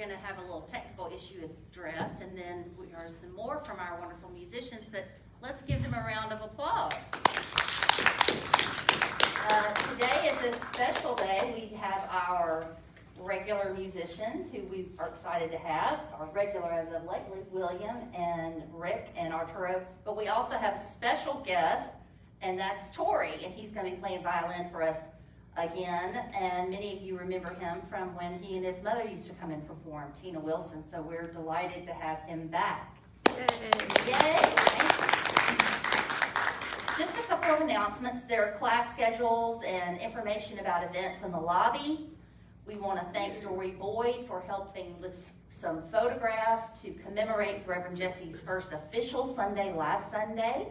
going to have a little technical issue addressed, and then we heard some more from our wonderful musicians, but let's give them a round of applause. Today is a special day. We have our regular musicians who we are excited to have, our regular as of lately, William and Rick and Arturo, but we also have a special guest, and that's Tori, and he's going to be playing violin for us again, and many of you remember him from when he and his mother used to come and perform, Tina Wilson, so we're delighted to have him back. Yay! Thank you. Just a couple of announcements. There are class schedules and information about events in the lobby. We want to thank Dory Boyd for helping with some photographs to commemorate Reverend Jesse's first official Sunday last Sunday.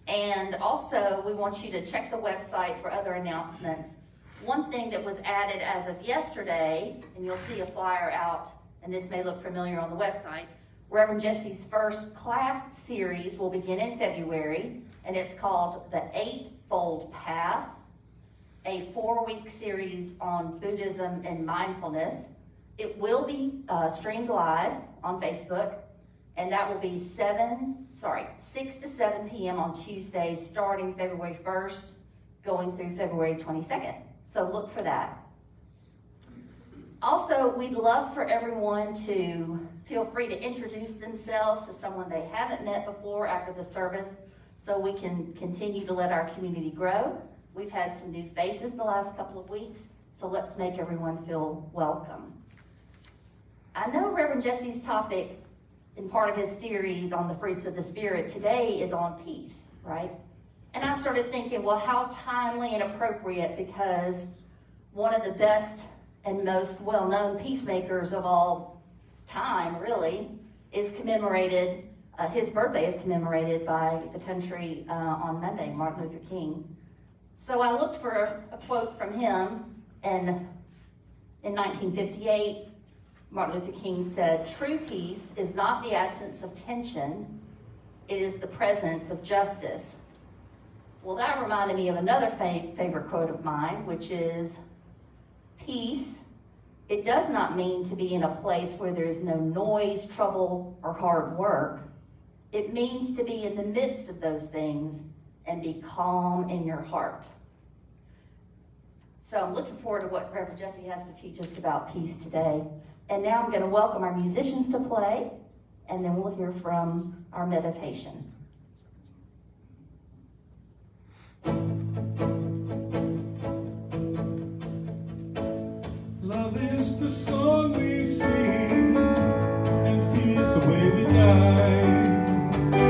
And also, we want you to check the website for other announcements. One thing that was added as of yesterday, and you'll see a flyer out, and this may look familiar on the website, Reverend Jesse's first class series will begin in February, and it's called The Eightfold Path, a 4-week series on Buddhism and mindfulness. It will be streamed live on Facebook, and that will be 6 to 7 p.m. on Tuesdays, starting February 1st, going through February 22nd. So look for that. Also, we'd love for everyone to feel free to introduce themselves to someone they haven't met before after the service, so we can continue to let our community grow. We've had some new faces the last couple of weeks, so let's make everyone feel welcome. I know Reverend Jesse's topic in part of his series on the fruits of the Spirit today is on peace, right? And I started thinking, well, how timely and appropriate, because one of the best and most well-known peacemakers of all time, really, is commemorated, his birthday is commemorated by the country on Monday, Martin Luther King. So I looked for a quote from him, and in 1958, Martin Luther King said, "True peace is not the absence of tension, it is the presence of justice." Well, that reminded me of another favorite quote of mine, which is, peace, it does not mean to be in a place where there's no noise, trouble, or hard work. It means to be in the midst of those things and be calm in your heart. So I'm looking forward to what Reverend Jesse has to teach us about peace today. And now I'm going to welcome our musicians to play, and then we'll hear from our meditation. Love is the song we sing, and fear is the way we die. Together.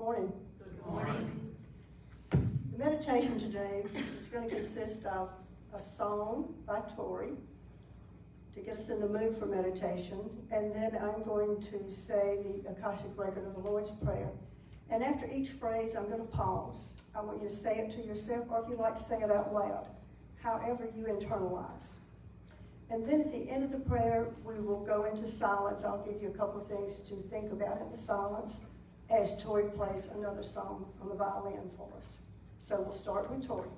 morning. Good morning. The meditation today is going to consist of a song by Tori to get us in the mood for meditation, and then I'm going to say the Akashic record of the Lord's Prayer. And after each phrase, I'm going to pause. I want you to say it to yourself, or if you'd like to say it out loud, however you internalize. And then at the end of the prayer, we will go into silence. I'll give you a couple of things to think about in the silence as Tori plays another song on the violin for us. So we'll start with Tori.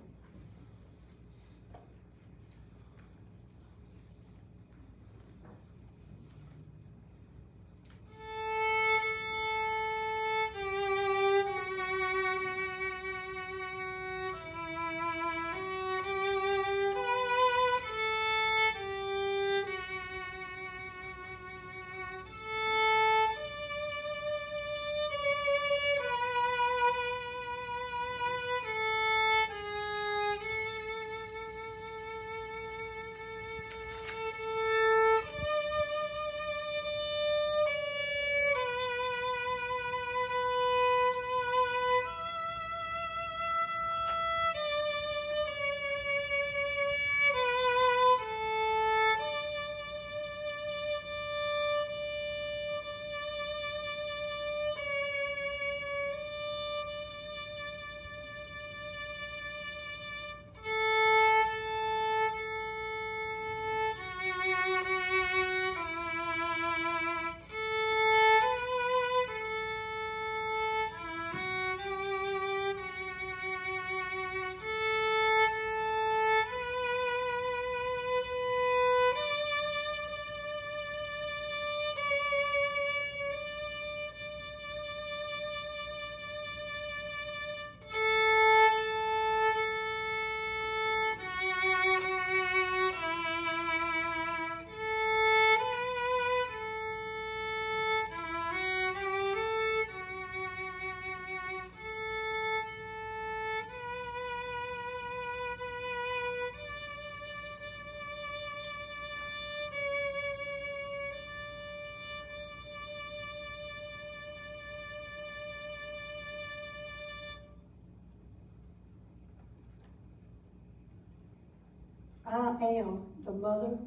I am the mother,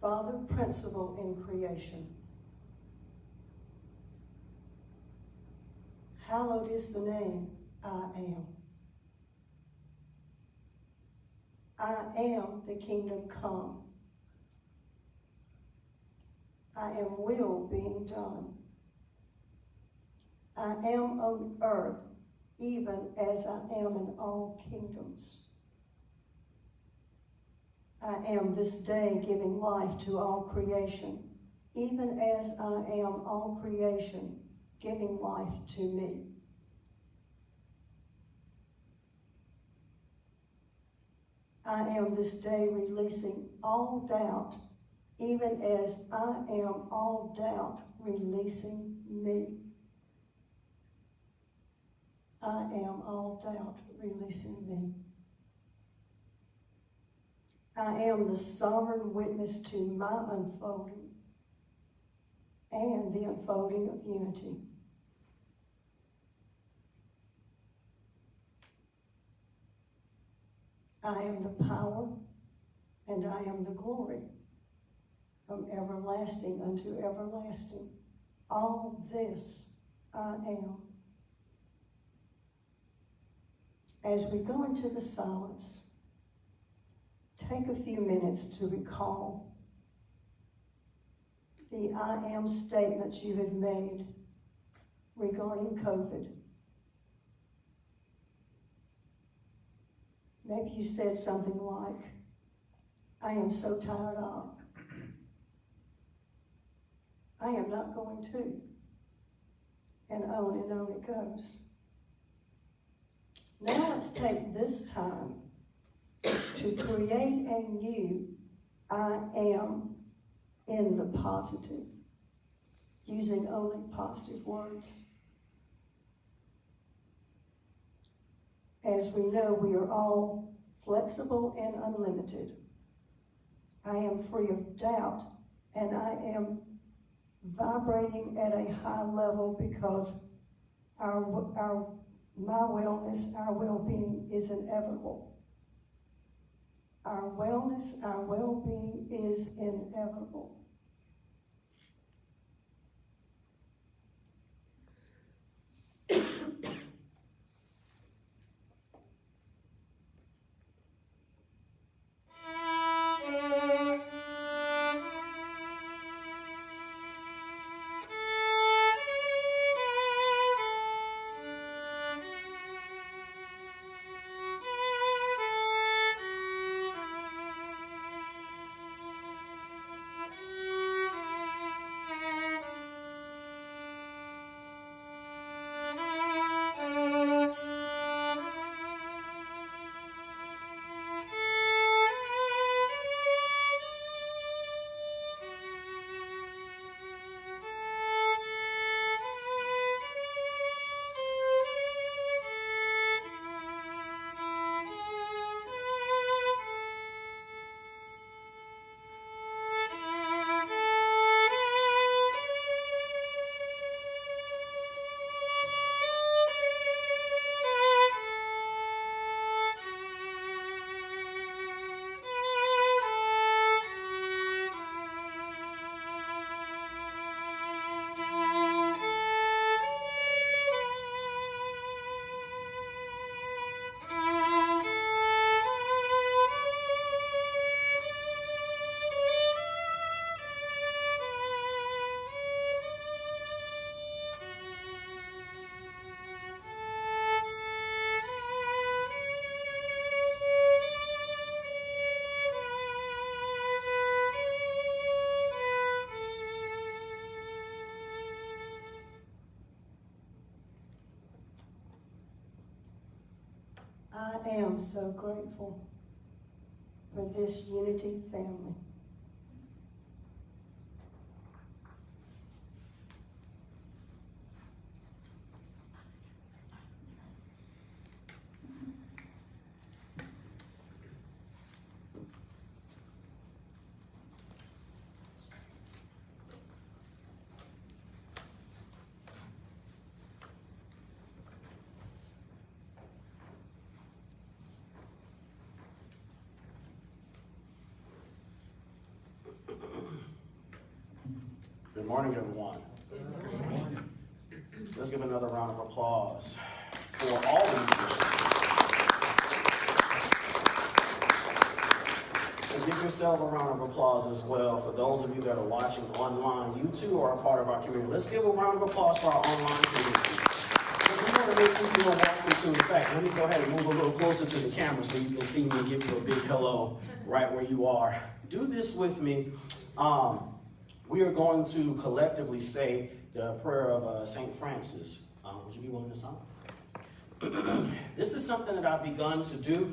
father, principle in creation. Hallowed is the name, I am. I am the kingdom come. I am will being done. I am on earth, even as I am in all kingdoms. I am this day giving life to all creation, even as I am all creation giving life to me. I am this day releasing all doubt, even as I am all doubt releasing me. I am all doubt releasing me. I am the sovereign witness to my unfolding and the unfolding of unity. I am the power and I am the glory from everlasting unto everlasting. All this I am. As we go into the silence, take a few minutes to recall the I am statements you have made regarding COVID. Maybe you said something like, I am so tired of. I am not going to. And on it goes. Now let's take this time to create a new I am in the positive, using only positive words. As we know, we are all flexible and unlimited. I am free of doubt, and I am vibrating at a high level because my wellness, our well-being is inevitable. Our wellness, our well-being is inevitable. I am so grateful for this Unity family. Good morning, everyone. Let's give another round of applause for all the musicians. And give yourself a round of applause as well for those of you that are watching online. You too are a part of our community. Let's give a round of applause for our online community. Because we want to make you feel welcome to. In fact, let me go ahead and move a little closer to the camera so you can see me and give you a big hello right where you are. Do this with me. We are going to collectively say the prayer of St. Francis. Would you be willing to sing? This is something that I've begun to do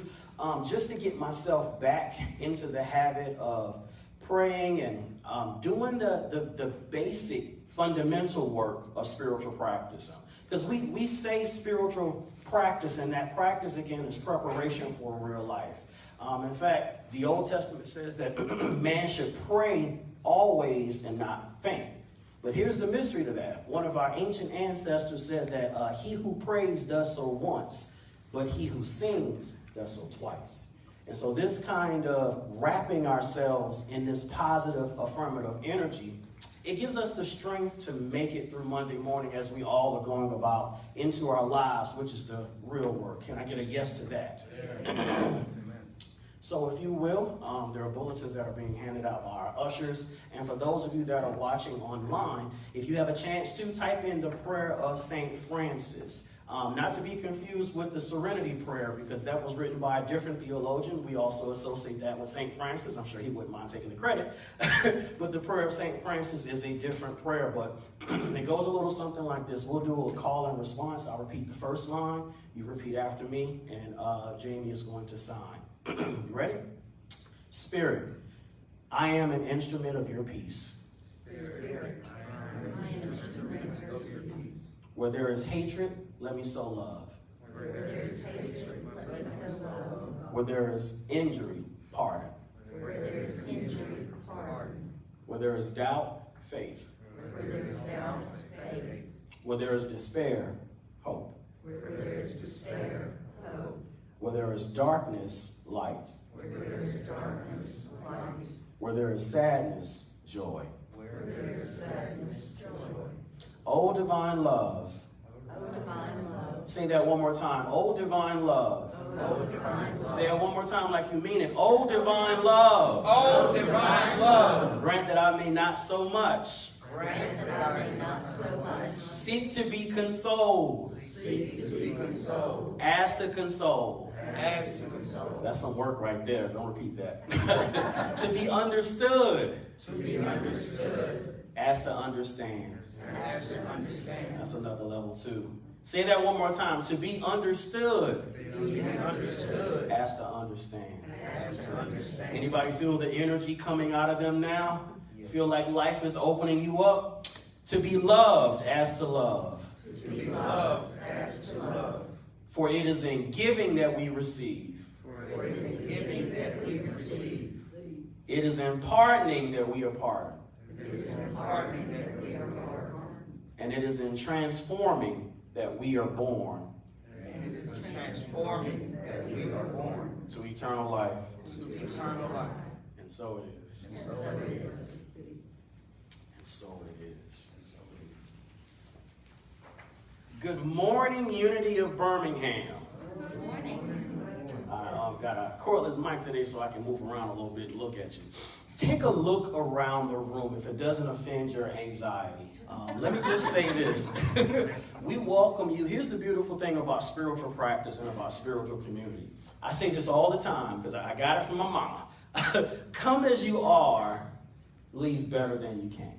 just to get myself back into the habit of praying and doing the basic fundamental work of spiritual practice. Because we say spiritual practice, and that practice, again, is preparation for real life. In fact, the Old Testament says that man should pray always and not faint. But here's the mystery to that. One of our ancient ancestors said that he who prays does so once, but he who sings does so twice. And so this kind of wrapping ourselves in this positive, affirmative energy, it gives us the strength to make it through Monday morning as we all are going about into our lives, which is the real work. Can I get a yes to that? Yeah. So if you will, there are bulletins that are being handed out by our ushers. And for those of you that are watching online, if you have a chance to, type in the prayer of St. Francis. Not to be confused with the Serenity Prayer, because that was written by a different theologian. We also associate that with St. Francis. I'm sure he wouldn't mind taking the credit. But the prayer of St. Francis is a different prayer. But it goes a little something like this. We'll do a call and response. I'll repeat the first line. You repeat after me, and Jamie is going to sign. You ready? Spirit, I am an instrument of your peace. Spirit, I am an instrument of your peace. Where there is hatred, let me sow love. Where there is hatred, let me sow love. Where there is injury, pardon. Where there is injury, pardon. Where there is doubt, faith. Where there is doubt, faith. Where there is despair, hope. Where there is despair, hope. Where there is darkness, light. Where there is darkness, light. Where there is sadness, joy. Where there is sadness, joy. O divine love. O divine love. Say that one more time. O divine love. O divine love. Say it one more time like you mean it. O divine love. O divine love. Grant that I may not so much Grant that I may not so much seek to be consoled seek to be consoled as to console. as to console. That's some work right there. Don't repeat that. To be understood To be understood as to understand. as to understand. That's another level too. Say that one more time. To be understood To be understood as to understand. as to understand. Anybody feel the energy coming out of them now? Feel like life is opening you up? To be loved as to love. To be loved as to love. For it is in giving that we receive. For it is in giving that we receive. It is in pardoning that we are pardoned. It is in pardoning that we are pardoned. And it is in transforming that we are born And it is in transforming that we are born to eternal life. to eternal life. And so it is. And so it is. And so it is. Good morning, Unity of Birmingham. Good morning. I got a cordless mic today so I can move around a little bit and look at you. Take a look around the room if it doesn't offend your anxiety. Let me just say this. We welcome you. Here's the beautiful thing about spiritual practice and about spiritual community. I say this all the time because I got it from my mama. Come as you are, leave better than you came.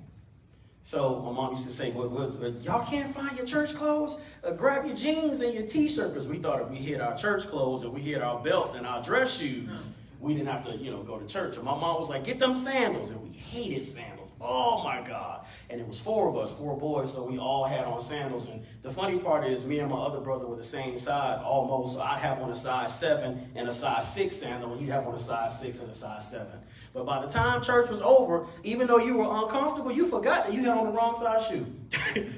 So my mom used to say, well, y'all can't find your church clothes? Grab your jeans and your t-shirt, because we thought if we hid our church clothes and we hid our belt and our dress shoes, we didn't have to, go to church. And my mom was like, get them sandals. And we hated sandals. Oh my God. And it was 4 of us, 4 boys, so we all had on sandals. And the funny part is me and my other brother were the same size almost. So I'd have on a size 7 and a size 6 sandal, and he'd have on a size 6 and a size 7. But by the time church was over, even though you were uncomfortable, you forgot that you had on the wrong size shoe.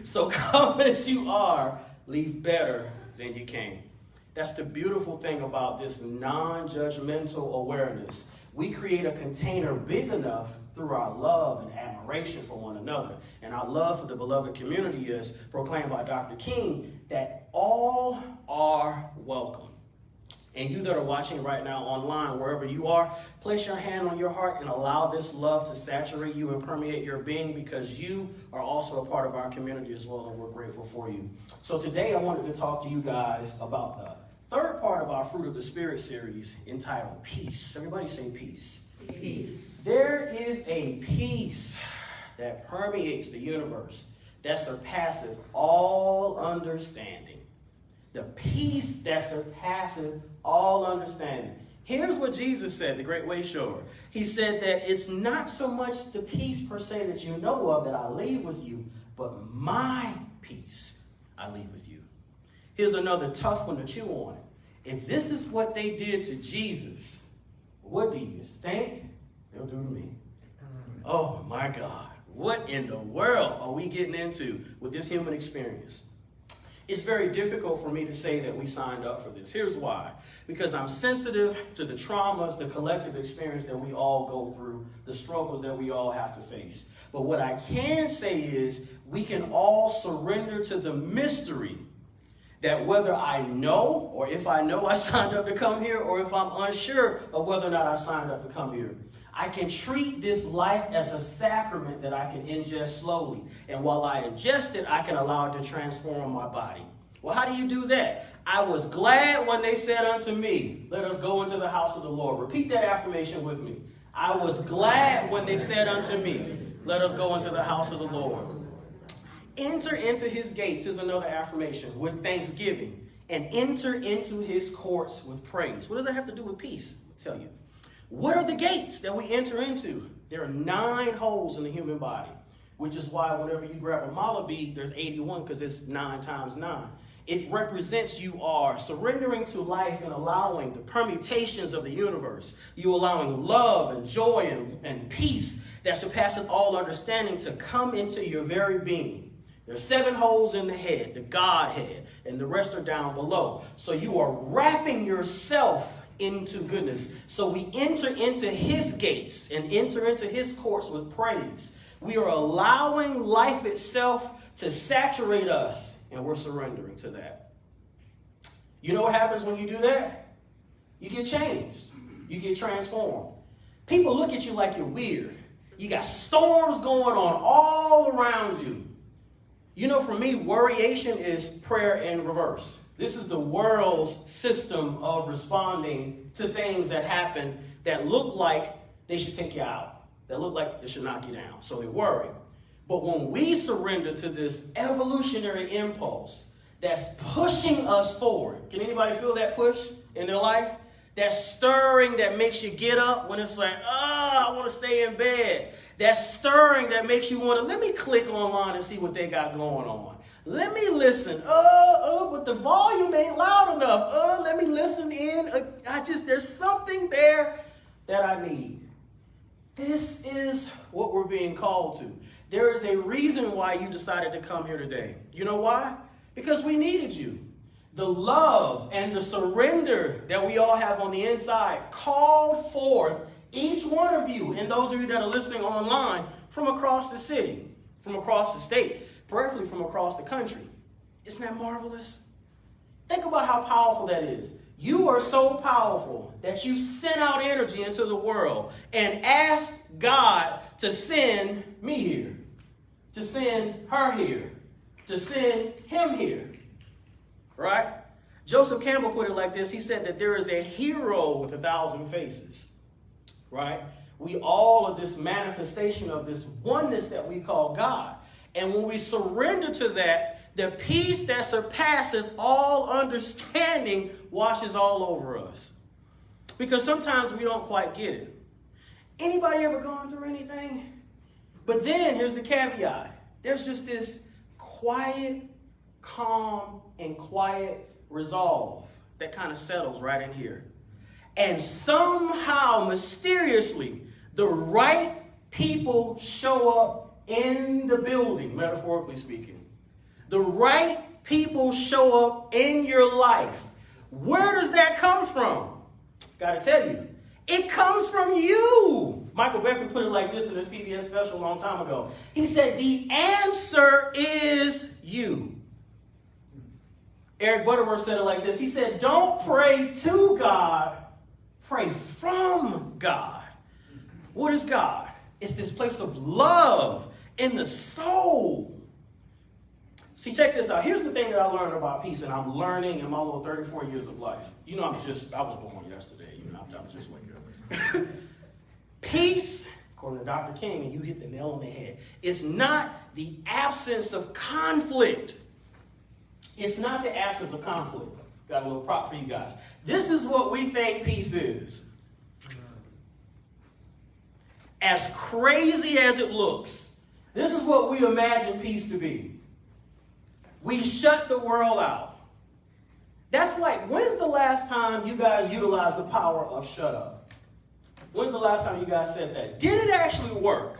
So come as you are, leave better than you came. That's the beautiful thing about this non-judgmental awareness. We create a container big enough through our love and admiration for one another. And our love for the beloved community is proclaimed by Dr. King that all are welcome. And you that are watching right now online, wherever you are, place your hand on your heart and allow this love to saturate you and permeate your being, because you are also a part of our community as well, and we're grateful for you. So today I wanted to talk to you guys about the third part of our Fruit of the Spirit series entitled Peace. Everybody say peace. Peace. There is a peace that permeates the universe that surpasses all understanding. The peace that surpasses all understanding. Here's what Jesus said, the great way shower. He said that it's not so much the peace per se that you know of that I leave with you, but my peace I leave with you. Here's another tough one to chew on. If this is what they did to Jesus, what do you think they'll do to me? Oh my God. What in the world are we getting into with this human experience? It's very difficult for me to say that we signed up for this. Here's why. Because I'm sensitive to the traumas, the collective experience that we all go through, the struggles that we all have to face. But what I can say is we can all surrender to the mystery that whether I know, or if I know I signed up to come here, or if I'm unsure of whether or not I signed up to come here, I can treat this life as a sacrament that I can ingest slowly. And while I ingest it, I can allow it to transform my body. Well, how do you do that? I was glad when they said unto me, let us go into the house of the Lord. Repeat that affirmation with me. I was glad when they said unto me, let us go into the house of the Lord. Enter into his gates, here's another affirmation, with thanksgiving, and enter into his courts with praise. What does that have to do with peace? I'll tell you. What are the gates that we enter into? There are 9 holes in the human body, which is why whenever you grab a mala bead, there's 81 because it's 9 times 9. It represents you are surrendering to life and allowing the permutations of the universe. You allowing love and joy and peace that surpasses all understanding to come into your very being. There's 7 holes in the head, the Godhead, and the rest are down below. So you are wrapping yourself into goodness. So we enter into his gates and enter into his courts with praise. We are allowing life itself to saturate us, and we're surrendering to that. You know what happens when you do that? You get changed. You get transformed. People look at you like you're weird. You got storms going on all around you. You know, for me, worryation is prayer in reverse. This is the world's system of responding to things that happen that look like they should take you out, that look like they should knock you down. So they worry. But when we surrender to this evolutionary impulse that's pushing us forward, can anybody feel that push in their life? That stirring that makes you get up when it's like, I want to stay in bed. That stirring that makes you want to, let me click online and see what they got going on. Let me listen. But the volume ain't loud enough. Let me listen in. There's something there that I need. This is what we're being called to. There is a reason why you decided to come here today. You know why? Because we needed you. The love and the surrender that we all have on the inside called forth each one of you, and those of you that are listening online, from across the city, from across the state, preferably from across the country. Isn't that marvelous? Think about how powerful that is. You are so powerful that you sent out energy into the world and asked God to send me here, to send her here, to send him here. Right? Joseph Campbell put it like this. He said that there is a hero with 1,000 faces. Right? We all are this manifestation of this oneness that we call God. And when we surrender to that, the peace that surpasseth all understanding washes all over us. Because sometimes we don't quite get it. Anybody ever gone through anything? But then here's the caveat. There's just this quiet, calm, and quiet resolve that kind of settles right in here. And somehow, mysteriously, the right people show up in the building, metaphorically speaking. The right people show up in your life. Where does that come from? Gotta tell you, it comes from you. Michael Becker put it like this in his PBS special a long time ago. He said, the answer is you. Eric Butterworth said it like this. He said, don't pray to God, pray from God. What is God? It's this place of love in the soul. See, check this out. Here's the thing that I learned about peace, and I'm learning in my little 34 years of life. You know, I was born yesterday. I was just waking up. Peace, according to Dr. King, and you hit the nail on the head, is not the absence of conflict. It's not the absence of conflict. Got a little prop for you guys. This is what we think peace is. As crazy as it looks, this is what we imagine peace to be. We shut the world out. That's like, when's the last time you guys utilized the power of shut up? When's the last time you guys said that? Did it actually work?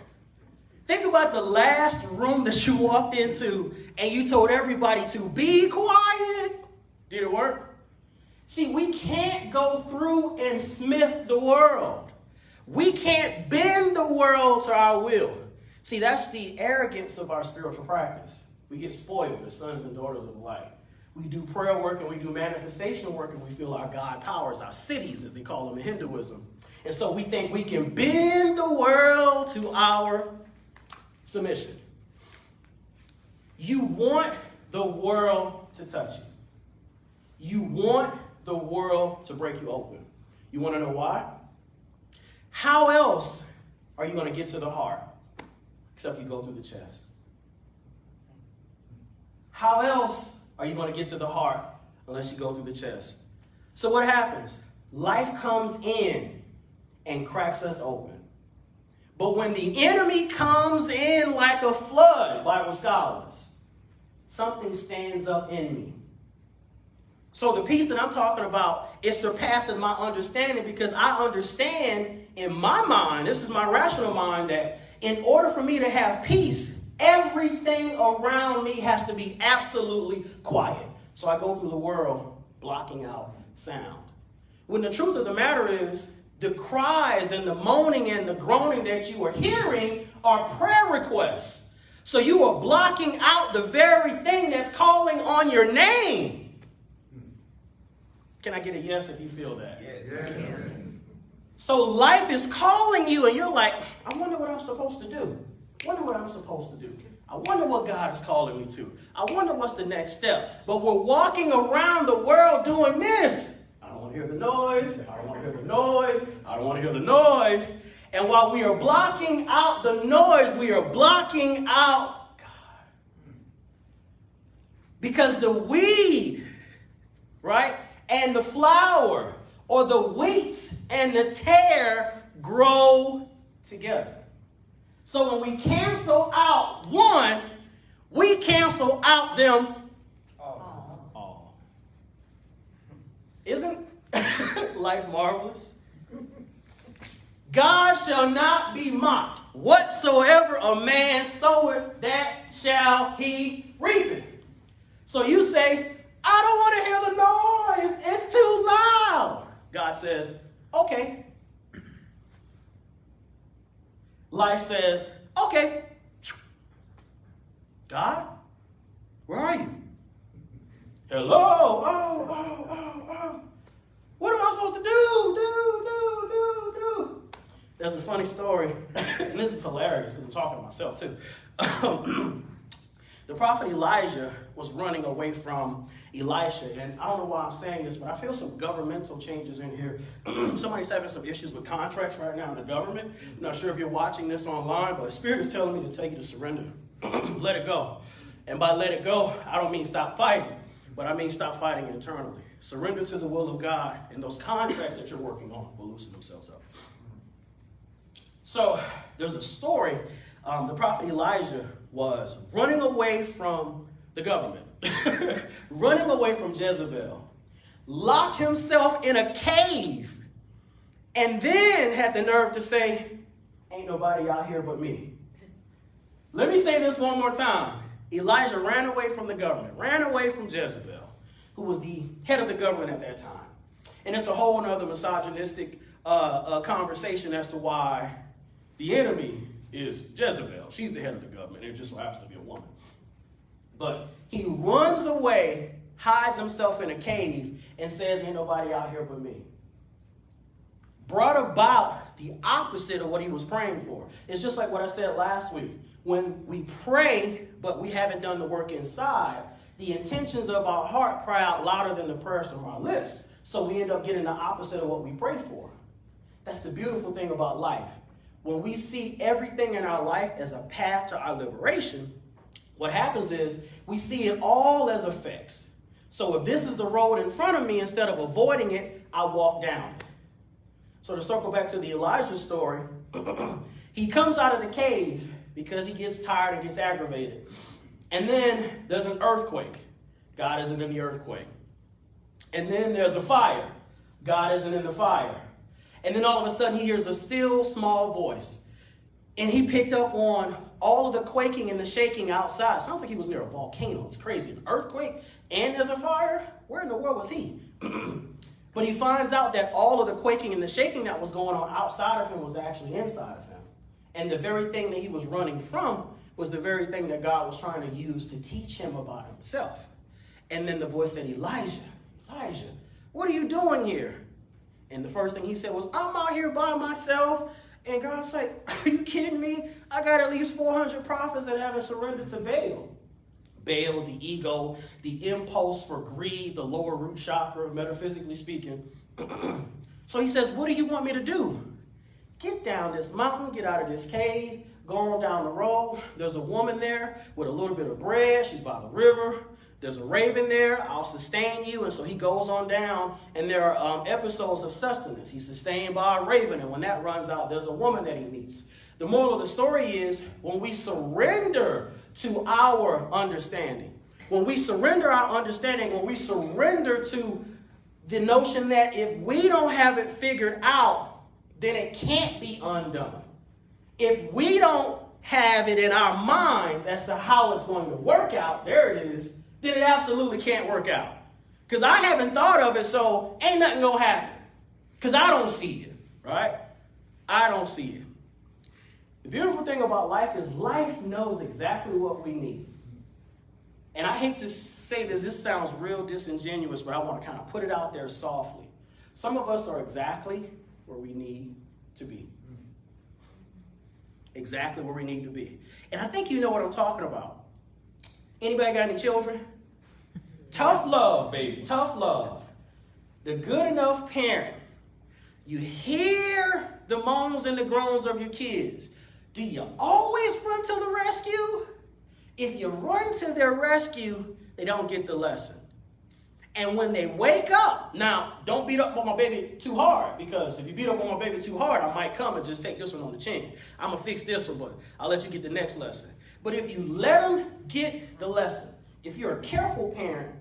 Think about the last room that you walked into and you told everybody to be quiet. Did it work? See, we can't go through and smith the world. We can't bend the world to our will. See, that's the arrogance of our spiritual practice. We get spoiled as sons and daughters of light. We do prayer work and we do manifestation work and we feel our God powers, our cities, as they call them in Hinduism. And so we think we can bend the world to our submission. You want the world to touch you. You want the world to break you open. You want to know why? How else are you going to get to the heart except you go through the chest? How else are you going to get to the heart unless you go through the chest? So what happens? Life comes in and cracks us open. But when the enemy comes in like a flood, Bible scholars, something stands up in me. So the peace that I'm talking about is surpassing my understanding because I understand in my mind, this is my rational mind, that in order for me to have peace, Everything around me has to be absolutely quiet. So I go through the world blocking out sound. When the truth of the matter is, the cries and the moaning and the groaning that you are hearing are prayer requests. So you are blocking out the very thing that's calling on your name. Can I get a yes if you feel that? Yes. So life is calling you and you're like, I wonder what I'm supposed to do. I wonder what I'm supposed to do. I wonder what God is calling me to. I wonder what's the next step. But we're walking around the world doing this. I don't want to hear the noise. I don't want to hear the noise. I don't want to hear the noise. And while we are blocking out the noise, we are blocking out God. Because the weed, right, and the flower, or the wheat and the tare grow together. So when we cancel out one, we cancel out them all. Isn't life marvelous? God shall not be mocked. Whatsoever a man soweth, that shall he reap. So you say, I don't want to hear the noise. It's too loud. God says, okay. Life says, okay. God, where are you? Hello? Oh. What am I supposed to do? There's a funny story, and this is hilarious because I'm talking to myself too. The prophet Elijah was running away from Elisha, and I don't know why I'm saying this, but I feel some governmental changes in here. Somebody's having some issues with contracts right now in the government. I'm not sure if you're watching this online, but the Spirit is telling me to tell you to surrender. Let it go. And by let it go, I don't mean stop fighting, but I mean stop fighting internally. Surrender to the will of God, and those contracts that you're working on will loosen themselves up. So there's a story. The prophet Elijah was running away from the government, running away from Jezebel, locked himself in a cave, and then had the nerve to say, ain't nobody out here but me. Let me say this one more time. Elijah ran away from the government, ran away from Jezebel, who was the head of the government at that time. And it's a whole other misogynistic conversation as to why the enemy is Jezebel. She's the head of the government. It just so happens to be a woman. But he runs away, hides himself in a cave, and says, ain't nobody out here but me. Brought about the opposite of what he was praying for. It's just like what I said last week. When we pray, but we haven't done the work inside, the intentions of our heart cry out louder than the prayers from our lips. So we end up getting the opposite of what we pray for. That's the beautiful thing about life. When we see everything in our life as a path to our liberation, what happens is we see it all as effects. So if this is the road in front of me, instead of avoiding it, I walk down it. So to circle back to the Elijah story, he comes out of the cave because he gets tired and gets aggravated. And then there's an earthquake. God isn't in the earthquake. And then there's a fire. God isn't in the fire. And then all of a sudden he hears a still small voice. And he picked up on all of the quaking and the shaking outside. Sounds like he was near a volcano. It's crazy. An earthquake and there's a fire? Where in the world was he? But he finds out that all of the quaking and the shaking that was going on outside of him was actually inside of him. And the very thing that he was running from was the very thing that God was trying to use to teach him about himself. And then the voice said, Elijah, what are you doing here? And the first thing he said was, I'm out here by myself. And God's like, are you kidding me? I got at least 400 prophets that haven't surrendered to Baal. Baal, the ego, the impulse for greed, the lower root chakra, metaphysically speaking. So he says, what do you want me to do? Get down this mountain, get out of this cave, go on down the road. There's a woman there with a little bit of bread. She's by the river. There's a raven there. I'll sustain you. And so he goes on down, and there are episodes of sustenance. He's sustained by a raven, and when that runs out, there's a woman that he meets. The moral of the story is when we surrender to our understanding, when we surrender our understanding, when we surrender to the notion that if we don't have it figured out, then it can't be undone. If we don't have it in our minds as to how it's going to work out, there it is, then it absolutely can't work out. Because I haven't thought of it, so ain't nothing going to happen. Because I don't see it, right? I don't see it. The beautiful thing about life is life knows exactly what we need. And I hate to say this sounds real disingenuous, but I want to kind of put it out there softly. Some of us are exactly where we need to be. Exactly where we need to be. And I think you know what I'm talking about. Anybody got any children? Tough love, baby. Tough love. The good enough parent. You hear the moans and the groans of your kids. Do you always run to the rescue? If you run to their rescue, they don't get the lesson. And when they wake up, now, don't beat up on my baby too hard, because if you beat up on my baby too hard, I might come and just take this one on the chin. I'm going to fix this one, but I'll let you get the next lesson. But if you let them get the lesson, if you're a careful parent,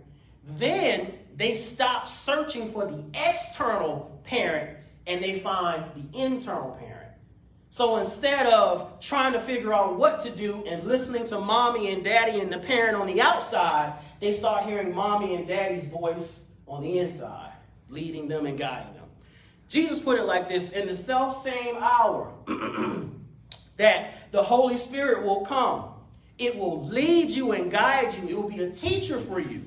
then they stop searching for the external parent and they find the internal parent. So instead of trying to figure out what to do and listening to mommy and daddy and the parent on the outside, they start hearing mommy and daddy's voice on the inside, leading them and guiding them. Jesus put it like this: in the self-same hour that the Holy Spirit will come, it will lead you and guide you. It will be a teacher for you.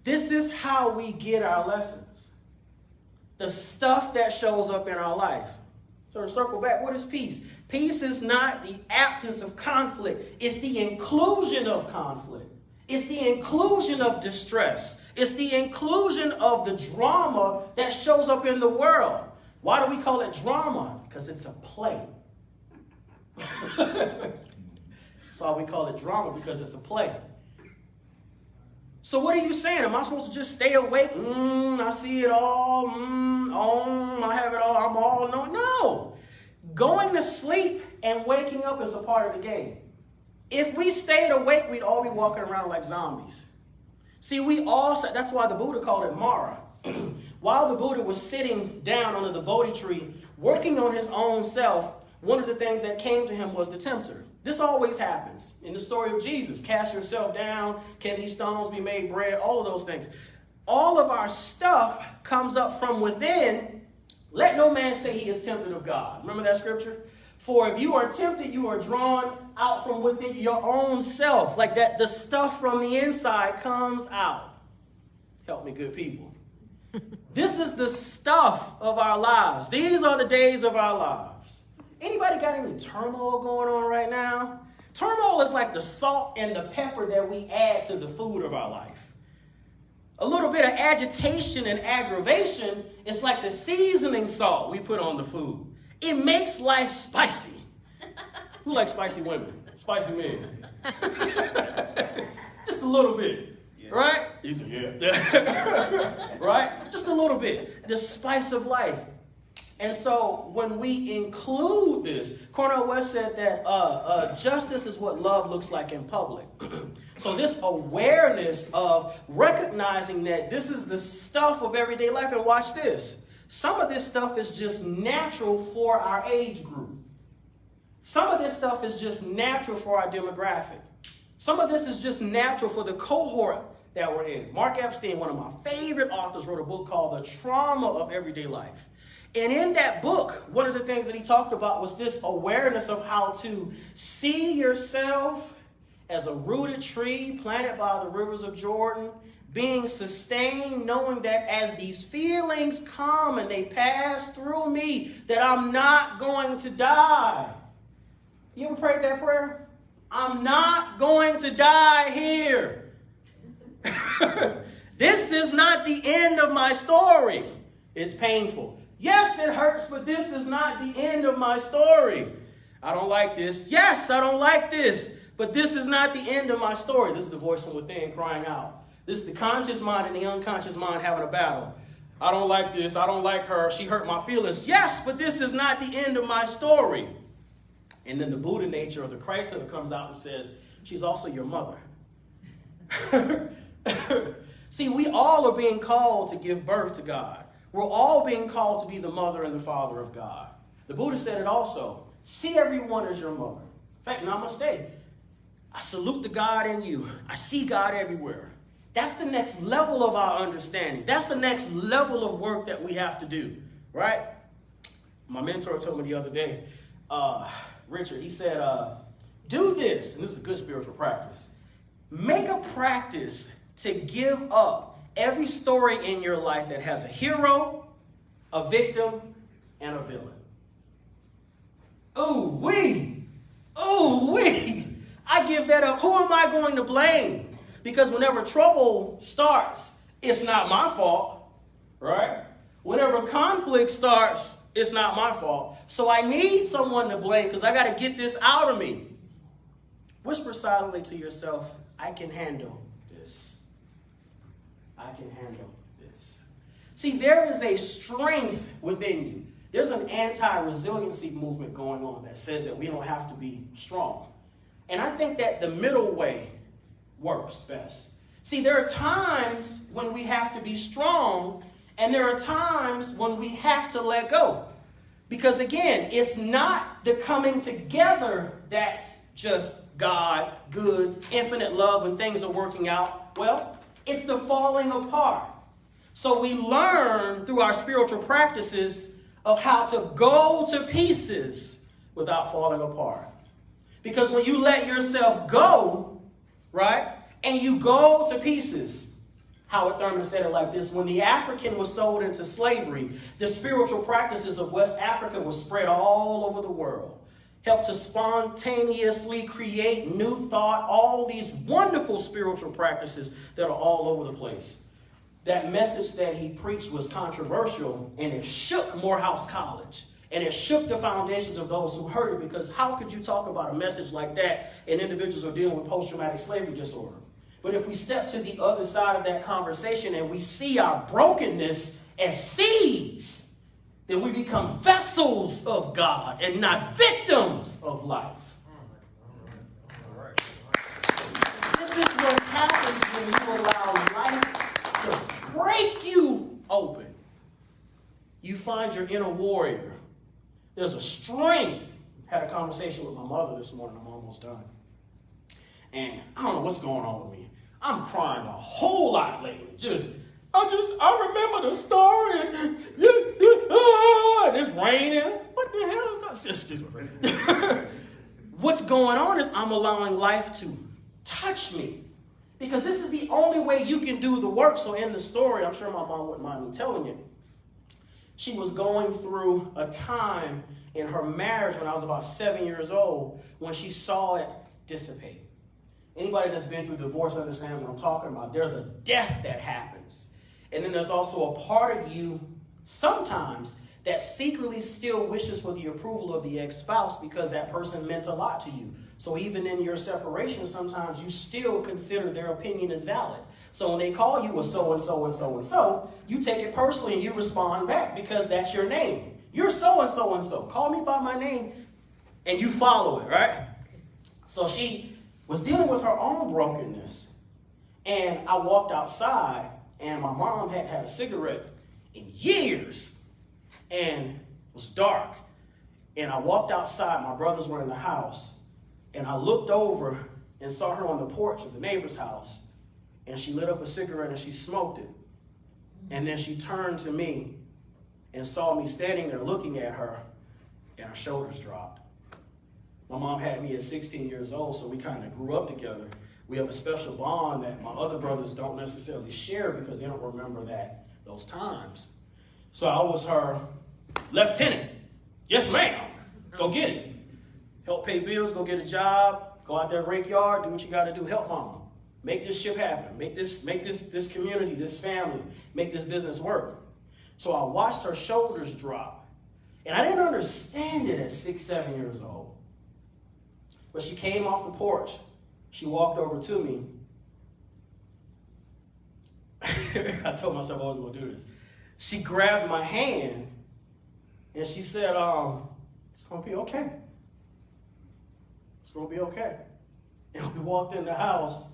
This is how we get our lessons. The stuff that shows up in our life. So to circle back, what is peace? Peace is not the absence of conflict. It's the inclusion of conflict. It's the inclusion of distress. It's the inclusion of the drama that shows up in the world. Why do we call it drama? Because it's a play. That's why we call it drama, because it's a play. So what are you saying? Am I supposed to just stay awake? I see it all. I have it all. I'm all. No. Going to sleep and waking up is a part of the game. If we stayed awake, we'd all be walking around like zombies. See, that's why the Buddha called it Mara. While the Buddha was sitting down under the Bodhi tree, working on his own self, one of the things that came to him was the tempter. This always happens in the story of Jesus. Cast yourself down. Can these stones be made bread? All of those things. All of our stuff comes up from within. Let no man say he is tempted of God. Remember that scripture? For if you are tempted, you are drawn out from within your own self. Like that, the stuff from the inside comes out. Help me, good people. This is the stuff of our lives. These are the days of our lives. Anybody got any turmoil going on right now? Turmoil is like the salt and the pepper that we add to the food of our life. A little bit of agitation and aggravation is like the seasoning salt we put on the food. It makes life spicy. Who likes spicy women? Spicy men? Just a little bit, yeah. Right? You say, yeah. Right? Just a little bit. The spice of life. And so when we include this, Cornel West said that justice is what love looks like in public. So this awareness of recognizing that this is the stuff of everyday life, and watch this. Some of this stuff is just natural for our age group. Some of this stuff is just natural for our demographic. Some of this is just natural for the cohort that we're in. Mark Epstein, one of my favorite authors, wrote a book called The Trauma of Everyday Life. And in that book, one of the things that he talked about was this awareness of how to see yourself as a rooted tree planted by the rivers of Jordan, being sustained, knowing that as these feelings come and they pass through me, that I'm not going to die. You ever prayed that prayer? I'm not going to die here. This is not the end of my story. It's painful. Yes, it hurts, but this is not the end of my story. I don't like this. Yes, I don't like this, but this is not the end of my story. This is the voice from within crying out. This is the conscious mind and the unconscious mind having a battle. I don't like this. I don't like her. She hurt my feelings. Yes, but this is not the end of my story. And then the Buddha nature or the Christ comes out and says, she's also your mother. See, we all are being called to give birth to God. We're all being called to be the mother and the father of God. The Buddha said it also. See everyone as your mother. fact, namaste. I salute the God in you. I see God everywhere. That's the next level of our understanding. That's the next level of work that we have to do, right? My mentor told me the other day, Richard, he said, do this, and this is a good spiritual practice. Make a practice to give up every story in your life that has a hero, a victim, and a villain. Ooh-wee! I give that up. Who am I going to blame? Because whenever trouble starts, it's not my fault, right? Whenever conflict starts, it's not my fault. So I need someone to blame because I got to get this out of me. Whisper silently to yourself, I can handle this. I can handle this. See, there is a strength within you. There's an anti-resiliency movement going on that says that we don't have to be strong. And I think that the middle way works best. See, there are times when we have to be strong, and there are times when we have to let go. Because again, it's not the coming together that's just God, good, infinite love, and things are working out. Well, it's the falling apart. So we learn through our spiritual practices of how to go to pieces without falling apart. Because when you let yourself go, right, and you go to pieces, Howard Thurman said it like this: when the African was sold into slavery, the spiritual practices of West Africa were spread all over the world, helped to spontaneously create new thought, all these wonderful spiritual practices that are all over the place. That message that he preached was controversial, and it shook Morehouse College. And it shook the foundations of those who heard it, because how could you talk about a message like that and individuals are dealing with post-traumatic slavery disorder? But if we step to the other side of that conversation and we see our brokenness as seeds, then we become vessels of God and not victims of life. This is what happens when you allow life to break you open. You find your inner warrior. There's a strength. Had a conversation with my mother this morning. I'm almost done. And I don't know what's going on with me. I'm crying a whole lot lately. I remember the story. It's raining. What the hell is that? Excuse me. What's going on is I'm allowing life to touch me. Because this is the only way you can do the work. So in the story, I'm sure my mom wouldn't mind me telling you, she was going through a time in her marriage when I was about 7 years old when she saw it dissipate. Anybody that's been through divorce understands what I'm talking about. There's a death that happens. And then there's also a part of you sometimes that secretly still wishes for the approval of the ex-spouse because that person meant a lot to you. So even in your separation, sometimes you still consider their opinion as valid. So when they call you a so-and-so and so-and-so, you take it personally and you respond back because that's your name. You're so-and-so and so. Call me by my name and you follow it, right? So she was dealing with her own brokenness. And I walked outside and my mom hadn't had a cigarette in years. And it was dark. And I walked outside, my brothers were in the house. And I looked over and saw her on the porch of the neighbor's house. And she lit up a cigarette and she smoked it. And then she turned to me and saw me standing there looking at her, and her shoulders dropped. My mom had me at 16 years old, so we kind of grew up together. We have a special bond that my other brothers don't necessarily share because they don't remember those times. So I was her lieutenant. Yes, ma'am. Go get it. Help pay bills, go get a job, go out there, rake yard, do what you got to do, help mama. Make this ship happen. Make this community, this family, make this business work. So I watched her shoulders drop. And I didn't understand it at 6, 7 years old. But she came off the porch. She walked over to me. I told myself I wasn't going to do this. She grabbed my hand and she said, it's going to be okay. It's going to be okay. And we walked in the house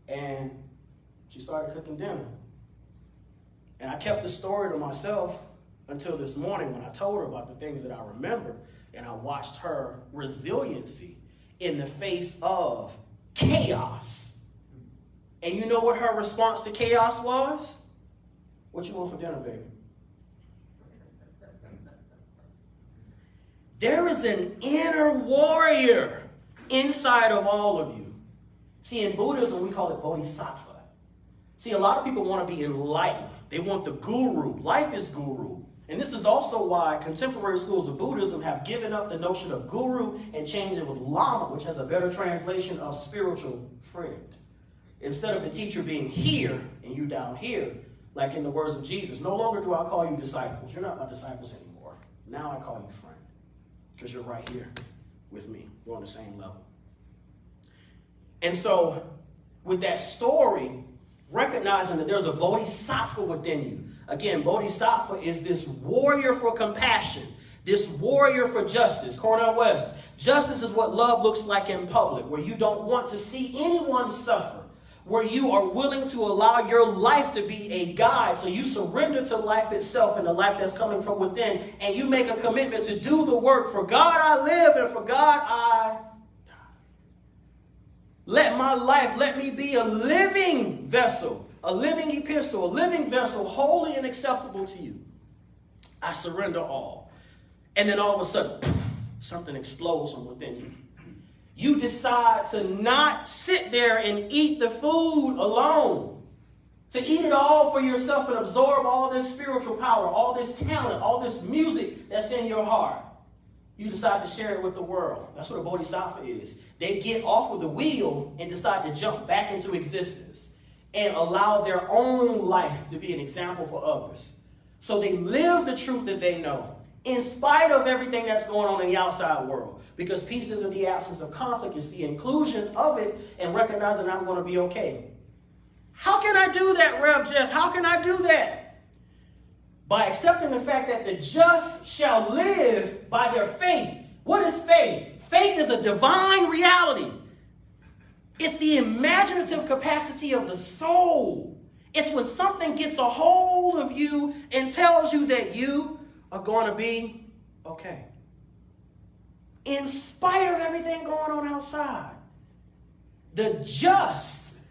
and she started cooking dinner. And I kept the story to myself until this morning when I told her about the things that I remember, and I watched her resiliency in the face of chaos. And you know what her response to chaos was? What you want for dinner, baby? There is an inner warrior inside of all of you. See, in Buddhism, we call it Bodhisattva. See, a lot of people want to be enlightened. They want the guru. Life is guru. And this is also why contemporary schools of Buddhism have given up the notion of guru and changed it with lama, which has a better translation of spiritual friend. Instead of the teacher being here and you down here, like in the words of Jesus, no longer do I call you disciples. You're not my disciples anymore. Now I call you friend, because you're right here with me. We're on the same level. And so with that story, recognizing that there's a bodhisattva within you. Again, bodhisattva is this warrior for compassion, this warrior for justice. Cornel West, justice is what love looks like in public, where you don't want to see anyone suffer, where you are willing to allow your life to be a guide. So you surrender to life itself and the life that's coming from within, and you make a commitment to do the work. For God I live, and for God I die. Let my life, let me be a living vessel, a living epistle, a living vessel, holy and acceptable to you. I surrender all. And then all of a sudden, poof, something explodes from within you. You decide to not sit there and eat the food alone, to eat it all for yourself and absorb all this spiritual power, all this talent, all this music that's in your heart. You decide to share it with the world. That's what a bodhisattva is. They get off of the wheel and decide to jump back into existence and allow their own life to be an example for others. So they live the truth that they know, in spite of everything that's going on in the outside world. Because peace isn't the absence of conflict, it's the inclusion of it and recognizing I'm going to be okay. How can I do that, Rev Jess? How can I do that? By accepting the fact that the just shall live by their faith. What is faith? Faith is a divine reality. It's the imaginative capacity of the soul. It's when something gets a hold of you and tells you that you are going to be okay. In spite of everything going on outside. The just,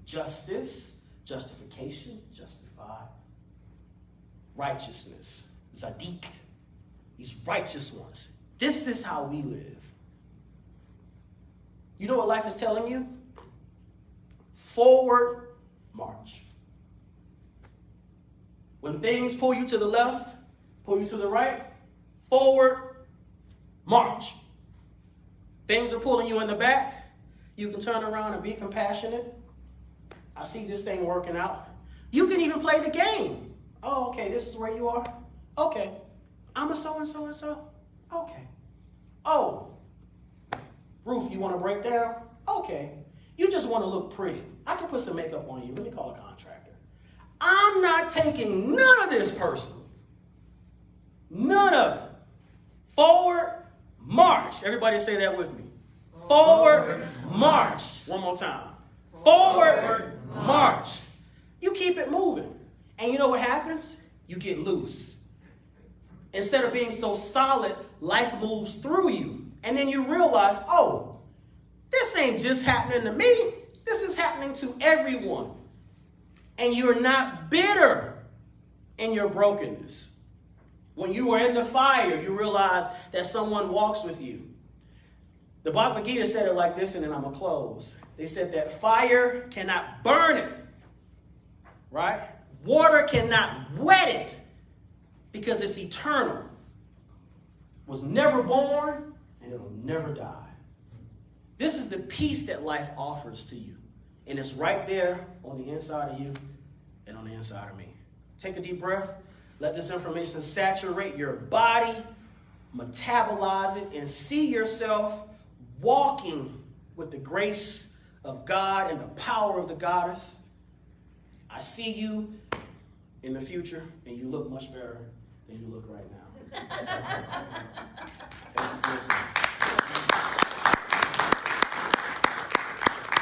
justice, justification, justified, righteousness, Zadik, these righteous ones. This is how we live. You know what life is telling you? Forward march. When things pull you to the left, pull you to the right, forward march. Things are pulling you in the back, you can turn around and be compassionate. I see this thing working out. You can even play the game. Oh, okay, this is where you are? Okay. I'm a so-and-so and so? Okay. Oh, Ruth, you want to break down? Okay. You just want to look pretty. I can put some makeup on you. Let me call a contractor. I'm not taking none of this personal. None of it. Forward march. Everybody say that with me. Forward march. One more time. Forward march. You keep it moving. And you know what happens? You get loose. Instead of being so solid, life moves through you. And then you realize, oh, this ain't just happening to me. This is happening to everyone. And you're not bitter in your brokenness. When you are in the fire, you realize that someone walks with you. The Bhagavad Gita said it like this, and then I'm going to close. They said that fire cannot burn it, right? Water cannot wet it because it's eternal. Was never born, and it'll never die. This is the peace that life offers to you. And it's right there on the inside of you and on the inside of me. Take a deep breath. Let this information saturate your body, metabolize it, and see yourself walking with the grace of God and the power of the goddess. I see you in the future, and you look much better than you look right now. Thank you for listening.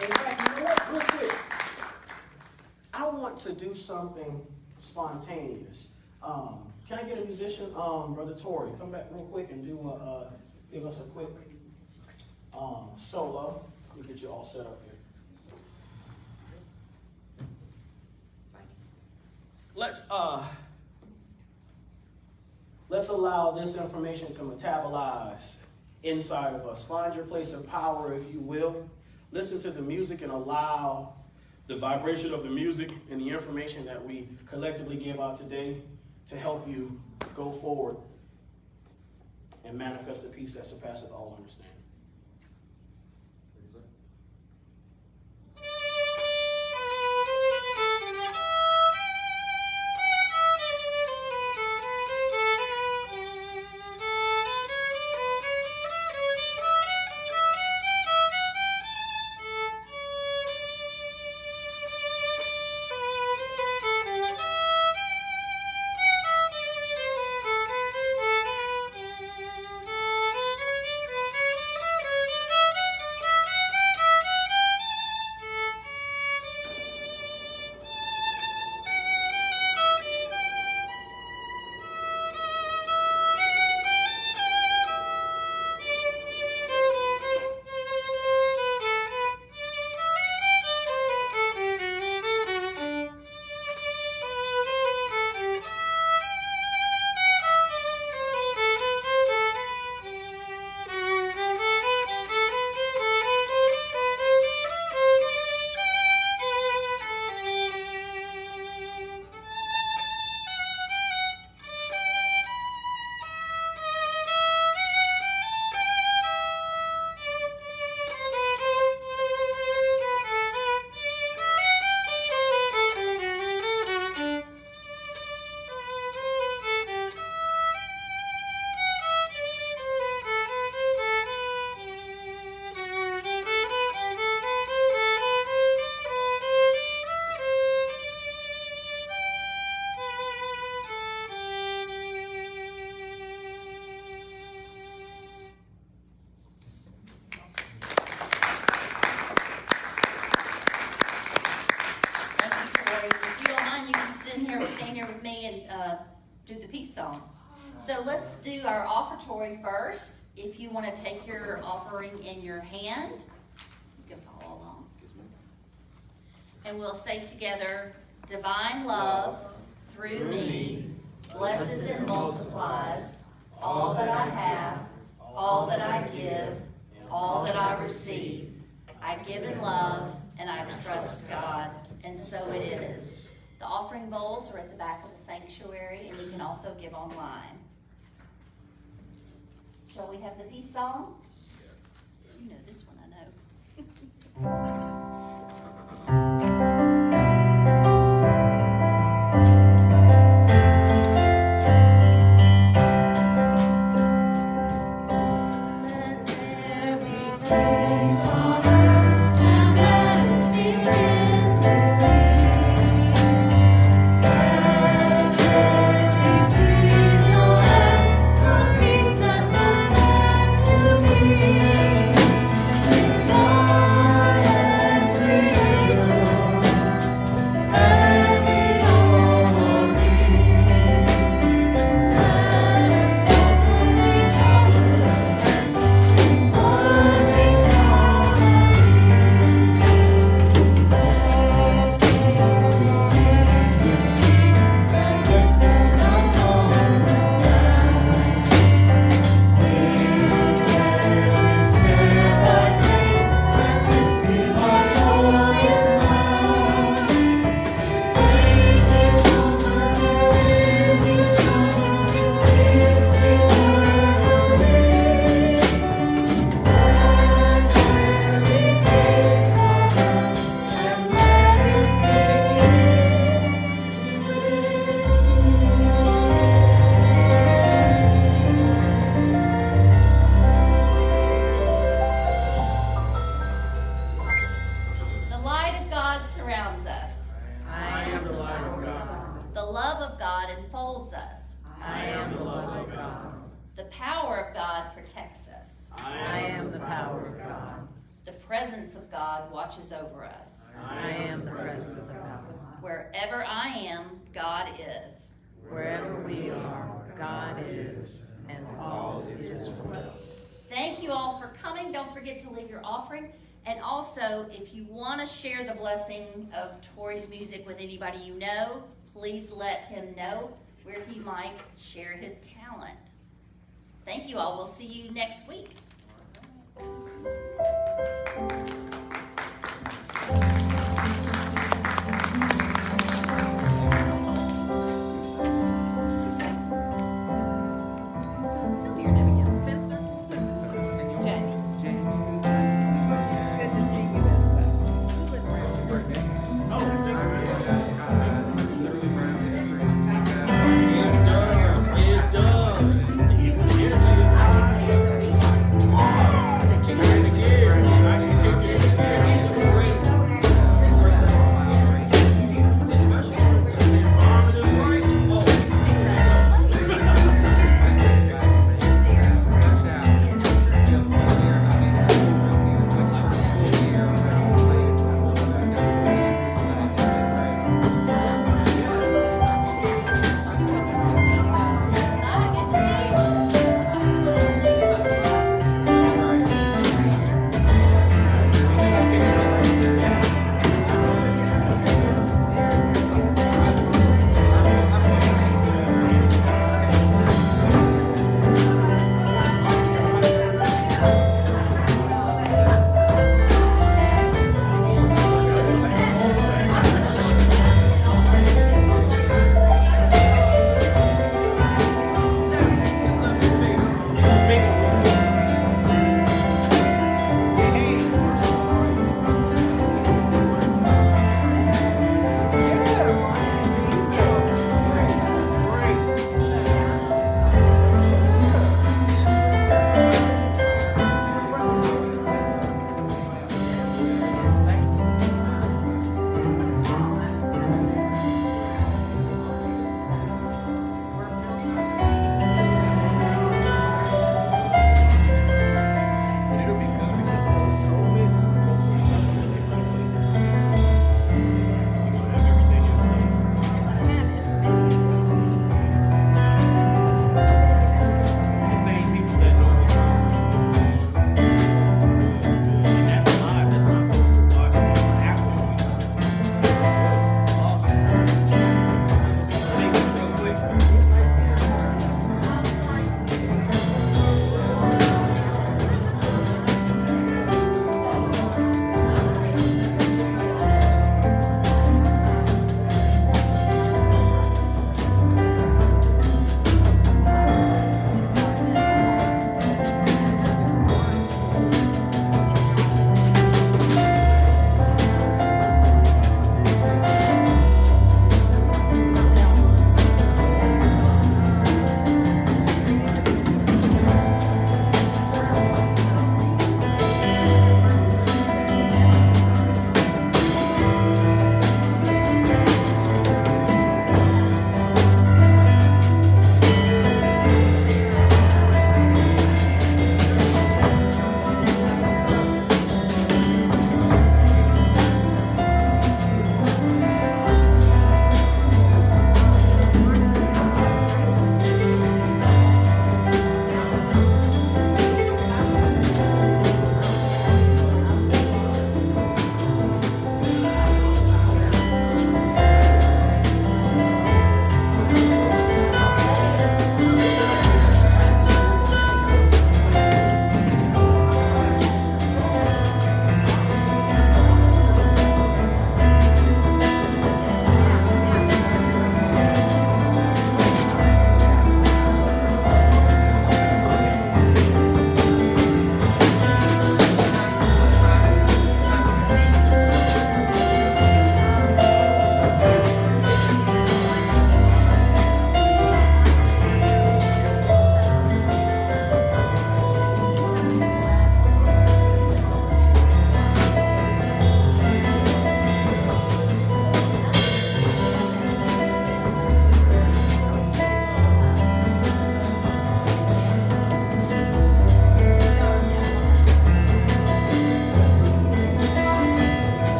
In fact, you know what? Real quick, I want to do something spontaneous. Can I get a musician? Brother Tori, come back real quick and do give us a quick. Solo. Let me get you all set up here. Let's allow this information to metabolize inside of us. Find your place of power, if you will. Listen to the music and allow the vibration of the music and the information that we collectively give out today to help you go forward and manifest the peace that surpasses all understanding. Do the peace song. So let's do our offertory first. If you want to take your offering in your hand, you can follow along. And we'll say together, divine love through me blesses and multiplies all that I have, all that I give, all that I receive. I give in love and I trust God, and so it is. The offering bowls are at the back of the sanctuary, and you can also give online. Shall we have the peace song? You know this one, I know. Over us. I am the presence of God. Wherever I am, God is. Wherever we are, God is, and all is well. Thank you all for coming don't forget to leave your offering. And also, if you want to share the blessing of Tori's music with anybody you know, please let him know where he might share his talent. Thank you all. We'll see you next week. It does.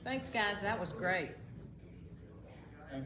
Thanks, guys. That was great. And